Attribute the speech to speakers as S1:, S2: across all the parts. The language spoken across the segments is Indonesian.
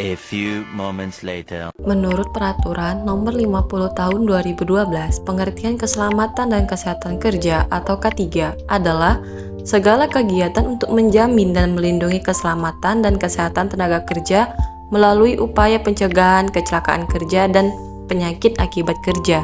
S1: A few moments later.
S2: Menurut Peraturan Nomor 50 Tahun 2012, pengertian keselamatan dan kesehatan kerja atau K3 adalah segala kegiatan untuk menjamin dan melindungi keselamatan dan kesehatan tenaga kerja melalui upaya pencegahan kecelakaan kerja dan penyakit akibat kerja.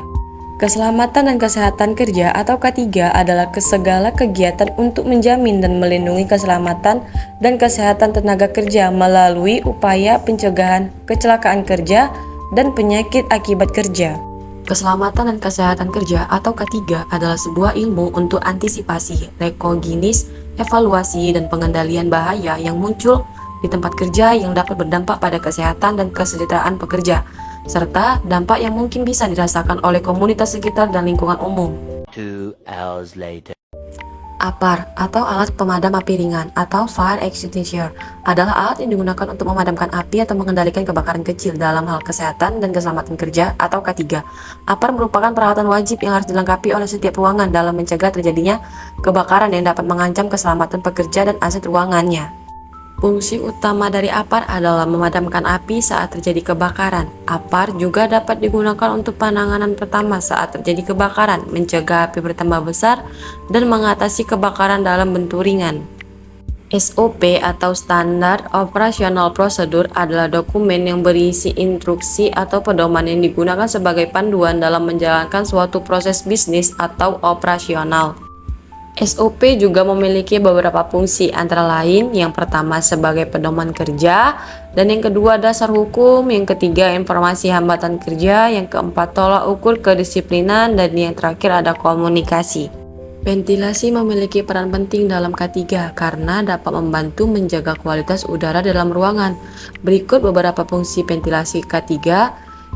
S2: Keselamatan dan kesehatan kerja atau K3 adalah segala kegiatan untuk menjamin dan melindungi keselamatan dan kesehatan tenaga kerja melalui upaya pencegahan kecelakaan kerja dan penyakit akibat kerja. Keselamatan dan kesehatan kerja atau K3 adalah sebuah ilmu untuk antisipasi, rekognisi, evaluasi, dan pengendalian bahaya yang muncul di tempat kerja yang dapat berdampak pada kesehatan dan kesejahteraan pekerja, serta dampak yang mungkin bisa dirasakan oleh komunitas sekitar dan lingkungan umum.
S1: 2 hours later.
S2: APAR atau alat pemadam api ringan atau fire extinguisher adalah alat yang digunakan untuk memadamkan api atau mengendalikan kebakaran kecil dalam hal kesehatan dan keselamatan kerja atau K3. APAR merupakan peralatan wajib yang harus dilengkapi oleh setiap ruangan dalam mencegah terjadinya kebakaran yang dapat mengancam keselamatan pekerja dan aset ruangannya. Fungsi utama dari APAR adalah memadamkan api saat terjadi kebakaran. APAR juga dapat digunakan untuk penanganan pertama saat terjadi kebakaran, mencegah api bertambah besar, dan mengatasi kebakaran dalam bentuk ringan. SOP atau Standard Operational Procedure adalah dokumen yang berisi instruksi atau pedoman yang digunakan sebagai panduan dalam menjalankan suatu proses bisnis atau operasional. SOP juga memiliki beberapa fungsi, antara lain yang pertama sebagai pedoman kerja, dan yang kedua dasar hukum, yang ketiga informasi hambatan kerja, yang keempat tolak ukur kedisiplinan, dan yang terakhir ada komunikasi. Ventilasi memiliki peran penting dalam K3 karena dapat membantu menjaga kualitas udara dalam ruangan. Berikut beberapa fungsi ventilasi K3.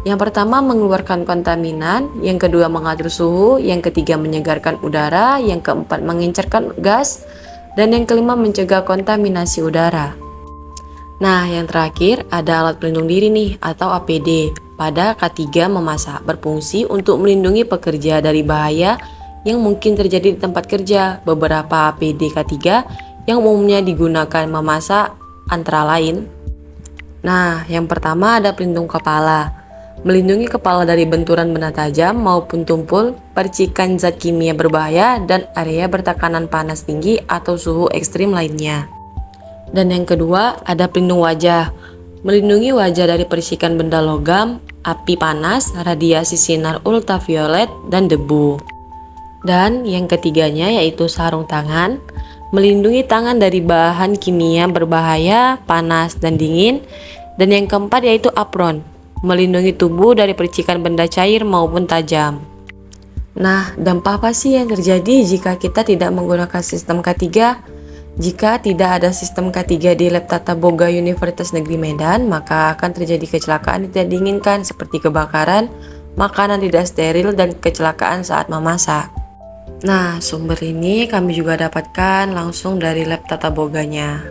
S2: Yang pertama mengeluarkan kontaminan, yang kedua mengatur suhu, yang ketiga menyegarkan udara, yang keempat mengencerkan gas, dan yang kelima mencegah kontaminasi udara. Nah, yang terakhir ada alat pelindung diri nih atau APD. Pada K3 memasak berfungsi untuk melindungi pekerja dari bahaya yang mungkin terjadi di tempat kerja. Beberapa APD K3 yang umumnya digunakan memasak antara lain. Nah, yang pertama ada pelindung kepala. Melindungi kepala dari benturan benda tajam maupun tumpul, percikan zat kimia berbahaya, dan area bertekanan panas tinggi atau suhu ekstrim lainnya. Dan yang kedua, ada pelindung wajah. Melindungi wajah dari percikan benda logam, api panas, radiasi sinar ultraviolet, dan debu. Dan yang ketiganya yaitu sarung tangan. Melindungi tangan dari bahan kimia berbahaya, panas, dan dingin. Dan yang keempat yaitu apron. Melindungi tubuh dari percikan benda cair maupun tajam. Nah, dampak apa sih yang terjadi jika kita tidak menggunakan sistem K3? Jika tidak ada sistem K3 di lab Tata Boga Universitas Negeri Medan, maka akan terjadi kecelakaan yang tidak diinginkan seperti kebakaran, makanan tidak steril, dan kecelakaan saat memasak. Nah, sumber ini kami juga dapatkan langsung dari lab Tata Boganya.